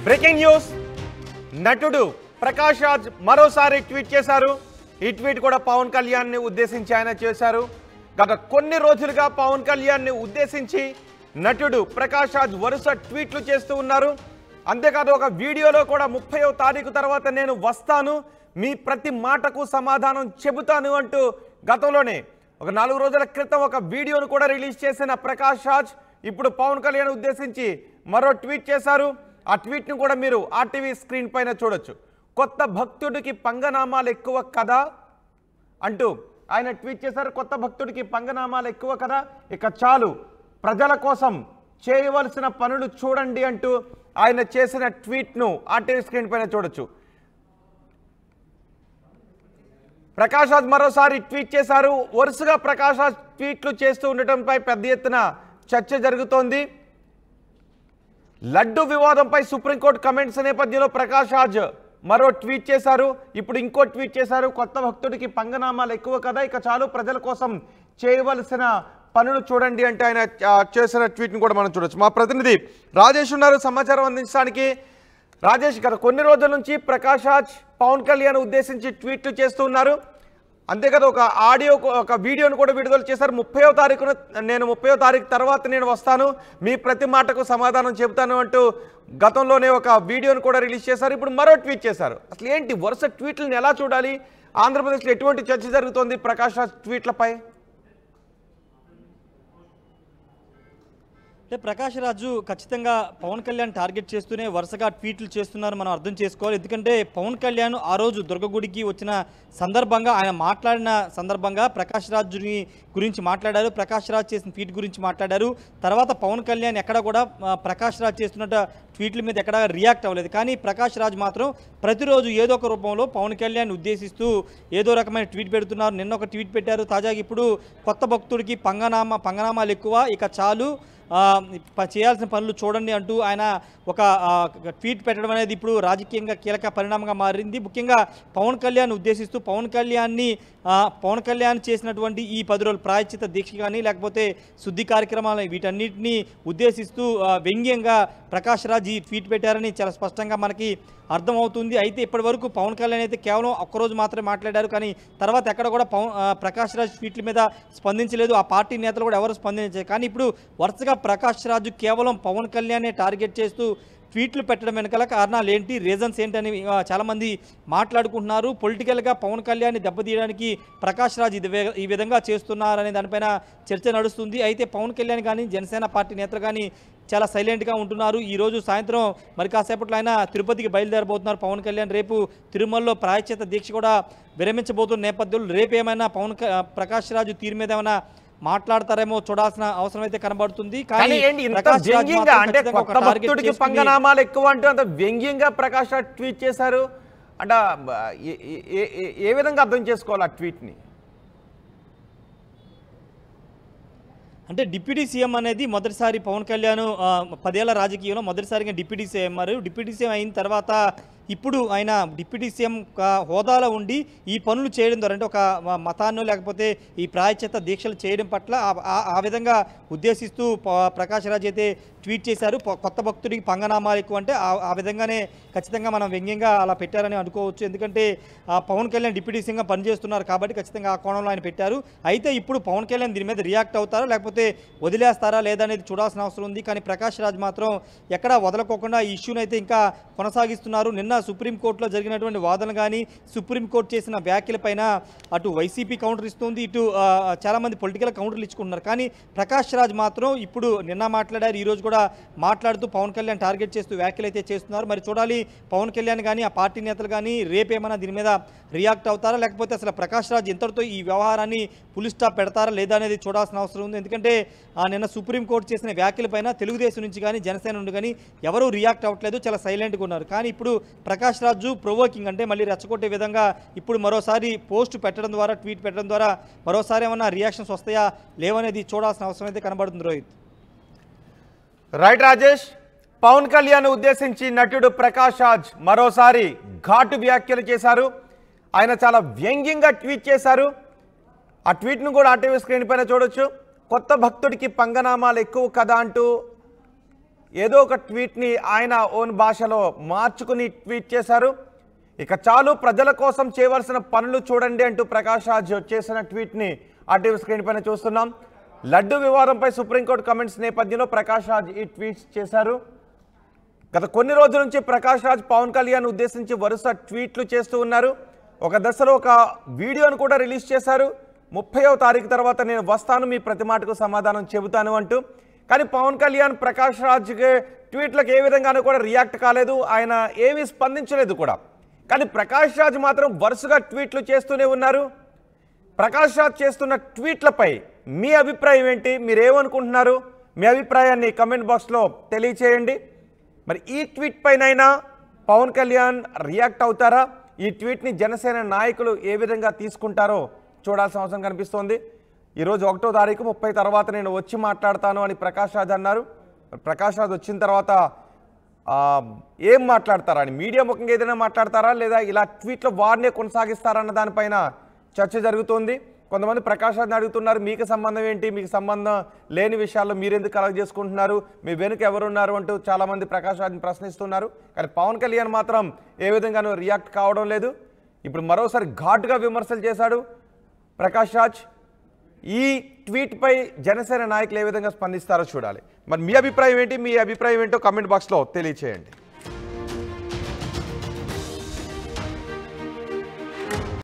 Breaking news నటుడు ప్రకాష్ రాజ్ మరోసారి tweet చేశారు. ఈ ట్వీట్ కూడా పవన్ కళ్యాణ్ ని ఉద్దేశించి ఆయన చేశారు. గత కొన్ని రోజులుగా పవన్ కళ్యాణ్ ని ఉద్దేశించి నటుడు ప్రకాష్ రాజ్ వరుస ట్వీట్లు చేస్తూ ఉన్నారు. అంతేకాదు ఒక వీడియోలో కూడా 30వ తారీఖు తర్వాత నేను వస్తాను, మీ ప్రతి మాటకు సమాధానం చెబుతాను అంటూ గతంలోనే ఒక 4 రోజుల క్రితం ఒక వీడియోను కూడా రిలీజ్ చేసిన ప్రకాష్ రాజ్ ఇప్పుడు పవన్ కళ్యాణ్ ఉద్దేశించి మరో ట్వీట్ చేశారు. ఆ ట్వీట్ను కూడా మీరు ఆర్టీవీ స్క్రీన్ పైన చూడొచ్చు. కొత్త భక్తుడికి పంగనామాలు ఎక్కువ కదా అంటూ ఆయన ట్వీట్ చేశారు. కొత్త భక్తుడికి పంగనామాలు ఎక్కువ కదా, ఇక చాలు ప్రజల కోసం చేయవలసిన పనులు చూడండి అంటూ ఆయన చేసిన ట్వీట్ను ఆర్టీవీ స్క్రీన్ పైన చూడొచ్చు. ప్రకాష్ రాజ్ మరోసారి ట్వీట్ చేశారు. వరుసగా ప్రకాష్ రాజ్ ట్వీట్లు చేస్తూ ఉండటంపై పెద్ద ఎత్తున చర్చ జరుగుతోంది. లడ్డు వివాదంపై సుప్రీంకోర్టు కమెంట్స్ నేపథ్యంలో ప్రకాష్ రాజ్ మరో ట్వీట్ చేశారు. ఇప్పుడు ఇంకో ట్వీట్ చేశారు. కొత్త భక్తుడికి పంగనామాలు ఎక్కువ కదా, ఇక చాలు ప్రజల కోసం చేయవలసిన పనులు చూడండి అంటే ఆయన చేసిన ట్వీట్ని కూడా మనం చూడొచ్చు. మా ప్రతినిధి రాజేష్ ఉన్నారు సమాచారం అందించడానికి. రాజేష్, గత కొన్ని రోజుల నుంచి ప్రకాష్ రాజ్ పవన్ కళ్యాణ్ ఉద్దేశించి ట్వీట్లు చేస్తూ ఉన్నారు. అంతేకాదు ఒక వీడియోను కూడా విడుదల చేశారు. 30వ తారీఖున నేను 30వ తారీఖు తర్వాత నేను వస్తాను, మీ ప్రతి మాటకు సమాధానం చెబుతాను అంటూ గతంలోనే ఒక వీడియోను కూడా రిలీజ్ చేశారు. ఇప్పుడు మరో ట్వీట్ చేశారు. అసలు ఏంటి వరుస ట్వీట్లను ఎలా చూడాలి? ఆంధ్రప్రదేశ్లో ఎటువంటి చర్చ జరుగుతోంది ప్రకాష్ రాజ్ ట్వీట్లపై? అంటే ప్రకాష్ రాజు ఖచ్చితంగా పవన్ కళ్యాణ్ టార్గెట్ చేస్తూనే వరుసగా ట్వీట్లు చేస్తున్నారు మనం అర్థం చేసుకోవాలి. ఎందుకంటే పవన్ కళ్యాణ్ ఆ రోజు దుర్గగుడికి వచ్చిన సందర్భంగా ఆయన మాట్లాడిన సందర్భంగా ప్రకాష్ రాజుని గురించి మాట్లాడారు. ప్రకాష్ రాజ్ చేసిన ట్వీట్ గురించి మాట్లాడారు. తర్వాత పవన్ కళ్యాణ్ ఎక్కడ కూడా ప్రకాష్ రాజ్ చేస్తున్న ట్వీట్ల మీద ఎక్కడ రియాక్ట్ అవ్వలేదు. కానీ ప్రకాష్ రాజ్ మాత్రం ప్రతిరోజు ఏదో ఒక రూపంలో పవన్ కళ్యాణ్ ఉద్దేశిస్తూ ఏదో రకమైన ట్వీట్ పెడుతున్నారు. నిన్న ఒక ట్వీట్ పెట్టారు. తాజాగా ఇప్పుడు కొత్త భక్తుడికి పంగనామాలు ఎక్కువ, ఇక చాలు చేయాల్సిన పనులు చూడండి అంటూ ఆయన ఒక ట్వీట్ పెట్టడం అనేది ఇప్పుడు రాజకీయంగా కీలక పరిణామంగా మారింది. ముఖ్యంగా పవన్ కళ్యాణ్ ఉద్దేశిస్తూ పవన్ కళ్యాణ్ చేసినటువంటి ఈ 10 రోజుల ప్రాయశ్చిత దీక్ష కానీ లేకపోతే శుద్ధి కార్యక్రమాలు వీటన్నిటినీ ఉద్దేశిస్తూ వ్యంగ్యంగా ప్రకాష్ రాజ్ ఈ ట్వీట్ పెట్టారని చాలా స్పష్టంగా మనకి అర్థమవుతుంది. అయితే ఇప్పటి వరకు పవన్ కళ్యాణ్ అయితే కేవలం ఒక్కరోజు మాత్రమే మాట్లాడారు. కానీ తర్వాత ఎక్కడ కూడా ప్రకాష్ రాజ్ ట్వీట్ల మీద స్పందించలేదు. ఆ పార్టీ నేతలు కూడా ఎవరు స్పందించలేదు. కానీ ఇప్పుడు వరుసగా ప్రకాష్ రాజు కేవలం పవన్ కళ్యాణ్నే టార్గెట్ చేస్తూ ట్వీట్లు పెట్టడం వెనకాల కారణాలు ఏంటి, రీజన్స్ ఏంటని చాలామంది మాట్లాడుకుంటున్నారు. పొలిటికల్గా పవన్ కళ్యాణ్ని దెబ్బతీయడానికి ప్రకాష్ రాజ్ ఈ విధంగా చేస్తున్నారనే దానిపైన చర్చ నడుస్తుంది. అయితే పవన్ కళ్యాణ్ కానీ జనసేన పార్టీ నేతలు కానీ చాలా సైలెంట్గా ఉంటున్నారు. ఈరోజు సాయంత్రం మరి కాసేపట్లో ఆయన తిరుపతికి బయలుదేరబోతున్నారు పవన్ కళ్యాణ్. రేపు తిరుమలలో ప్రాయశ్చిత దీక్ష కూడా విరమించబోతున్న నేపథ్యంలో రేపు ఏమైనా ప్రకాష్ రాజు తీరు మీద ఏమైనా మాట్లాడతారేమో చూడాల్సిన అవసరం అయితే కనబడుతుంది. పంగనామాలు ఎక్కువ అంటూ అంత వ్యంగ్యంగా ప్రకాష్ రాజ్ ట్వీట్ చేశారు అంటే ఏ విధంగా అర్థం చేసుకోవాలి ఆ ట్వీట్ ని? అంటే డిప్యూటీ సీఎం అనేది మొదటిసారి పవన్ కళ్యాణ్ 10 ఏళ్ల రాజకీయంలో మొదటిసారిగా డిప్యూటీ సీఎం అయ్యారు. డిప్యూటీ సీఎం అయిన తర్వాత ఇప్పుడు ఆయన డిప్యూటీ సీఎం హోదాలో ఉండి ఈ పనులు చేయడం ద్వారా అంటే ఒక మతాన్నో లేకపోతే ఈ ప్రాయశ్చిత్త దీక్షలు చేయడం పట్ల ఆ విధంగా ఉద్దేశిస్తూ ప్రకాష్ రాజ్ అయితే ట్వీట్ చేశారు. కొత్త భక్తుడికి పంగనామాలు ఎక్కువ అంటే ఆ విధంగానే ఖచ్చితంగా మనం వ్యంగ్యంగా అలా పెట్టారని అనుకోవచ్చు. ఎందుకంటే పవన్ కళ్యాణ్ డిప్యూటీ సీఎంగా పనిచేస్తున్నారు కాబట్టి ఖచ్చితంగా ఆ కోణంలో ఆయన పెట్టారు. అయితే ఇప్పుడు పవన్ కళ్యాణ్ దీని మీద రియాక్ట్ అవుతారా లేకపోతే వదిలేస్తారా లేదా అనేది చూడాల్సిన అవసరం ఉంది. కానీ ప్రకాష్ రాజ్ మాత్రం ఎక్కడా వదలకోకుండా ఈ ఇష్యూని అయితే ఇంకా కొనసాగిస్తున్నారు. నిన్న సుప్రీంకోర్టులో జరిగినటువంటి వాదనలు కానీ సుప్రీంకోర్టు చేసిన వ్యాఖ్యలపైన అటు వైసీపీ కౌంటర్ ఇస్తుంది, ఇటు చాలామంది పొలిటికల్ కౌంటర్లు ఇచ్చుకుంటున్నారు. కానీ ప్రకాష్ రాజ్ మాత్రం ఇప్పుడు నిన్న మాట్లాడారు, ఈరోజు కూడా మాట్లాడుతూ పవన్ కళ్యాణ్ టార్గెట్ చేస్తూ వ్యాఖ్యలు అయితే చేస్తున్నారు. మరి చూడాలి పవన్ కళ్యాణ్ కానీ ఆ పార్టీ నేతలు కానీ రేపేమైనా దీని మీద రియాక్ట్ అవుతారా లేకపోతే అసలు ప్రకాష్ రాజ్ ఇంతటితో ఈ వ్యవహారాన్ని ఫుల్ స్టాప్ పెడతారా లేదా అనేది చూడాల్సిన అవసరం ఉంది. ఎందుకంటే నిన్న సుప్రీంకోర్టు చేసిన వ్యాఖ్యలపైన తెలుగుదేశం నుంచి కానీ జనసేన నుండి కానీ ఎవరూ రియాక్ట్ అవ్వట్లేదు, చాలా సైలెంట్గా ఉన్నారు. కానీ ఇప్పుడు ప్రకాష్ రాజు ప్రొవోకింగ్ అంటే మళ్ళీ రెచ్చగొట్టే విధంగా ఇప్పుడు మరోసారి పోస్ట్ పెట్టడం ద్వారా ట్వీట్ పెట్టడం ద్వారా మరోసారి ఏమన్నా రియాక్షన్స్ వస్తాయా లేవనేది చూడాల్సిన అవసరం అయితే కనబడుతుంది. రోహిత్. రైట్ రాజేష్, పవన్ కళ్యాణ్ ఉద్దేశించి నటుడు ప్రకాష్ రాజ్ మరోసారి ఘాటు వ్యాఖ్యలు చేశారు. ఆయన చాలా వ్యంగ్యంగా ట్వీట్ చేశారు. ఆ ట్వీట్ను కూడా ఆర్టీవీ స్క్రీన్ పైన చూడొచ్చు. కొత్త భక్తుడికి పంగనామాలు ఎక్కువ కదా అంటూ ఏదో ఒక ట్వీట్ని ఆయన ఓన్ భాషలో మార్చుకుని ట్వీట్ చేశారు. ఇక చాలు ప్రజల కోసం చేయవలసిన పనులు చూడండి అంటూ ప్రకాష్ రాజ్ చేసిన ట్వీట్ని ఆర్టీవీ స్క్రీన్ పైన చూస్తున్నాం. లడ్డు వివాదంపై సుప్రీంకోర్టు కమెంట్స్ నేపథ్యంలో ప్రకాష్ రాజ్ ఈ ట్వీట్స్ చేశారు. గత కొన్ని రోజుల నుంచి ప్రకాష్ రాజ్ పవన్ కళ్యాణ్ ఉద్దేశించి వరుస ట్వీట్లు చేస్తూ ఉన్నారు. ఒక దశలో ఒక వీడియోను కూడా రిలీజ్ చేశారు. 30వ తారీఖు తర్వాత నేను వస్తాను, మీ ప్రతి మాటకు సమాధానం చెబుతాను అంటూ. కానీ పవన్ కళ్యాణ్ ప్రకాష్ రాజ్కి ట్వీట్లకు ఏ విధంగానూ కూడా రియాక్ట్ కాలేదు, ఆయన ఏమీ స్పందించలేదు కూడా. కానీ ప్రకాష్ రాజ్ మాత్రం వరుసగా ట్వీట్లు చేస్తూనే ఉన్నారు. ప్రకాష్ రాజ్ చేస్తున్న ట్వీట్లపై మీ అభిప్రాయం ఏంటి, మీరేమనుకుంటున్నారు? మీ అభిప్రాయాన్ని కమెంట్ బాక్స్లో తెలియచేయండి. మరి ఈ ట్వీట్ పైనైనా పవన్ కళ్యాణ్ రియాక్ట్ అవుతారా? ఈ ట్వీట్ని జనసేన నాయకులు ఏ విధంగా తీసుకుంటారో చూడాల్సిన అవసరం కనిపిస్తోంది. ఈరోజు 1వ తారీఖు 30 తర్వాత నేను వచ్చి మాట్లాడతాను అని ప్రకాష్ రాజ్ అన్నారు. ప్రకాష్ రాజ్ వచ్చిన తర్వాత ఏం మాట్లాడతారా అని, మీడియా ముఖంగా ఏదైనా మాట్లాడతారా లేదా ఇలా ట్వీట్లో వారినే కొనసాగిస్తారన్న దానిపైన చర్చ జరుగుతోంది. కొంతమంది ప్రకాష్ రాజ్ని అడుగుతున్నారు, మీకు సంబంధం ఏంటి, మీకు సంబంధం లేని విషయాల్లో మీరెందుకు కలెక్ట్ చేసుకుంటున్నారు, మీ వెనుక ఎవరున్నారు అంటూ చాలామంది ప్రకాష్ రాజ్ని ప్రశ్నిస్తున్నారు. కానీ పవన్ కళ్యాణ్ మాత్రం ఏ విధంగానూ రియాక్ట్ కావడం లేదు. ఇప్పుడు మరోసారి ఘాటుగా విమర్శలు చేశాడు ప్రకాష్ రాజ్. ఈ ట్వీట్పై జనసేన నాయకులు ఏ విధంగా స్పందిస్తారో చూడాలి. మరి మీ అభిప్రాయం ఏంటి, మీ అభిప్రాయం ఏంటో కామెంట్ బాక్స్లో తెలియచేయండి.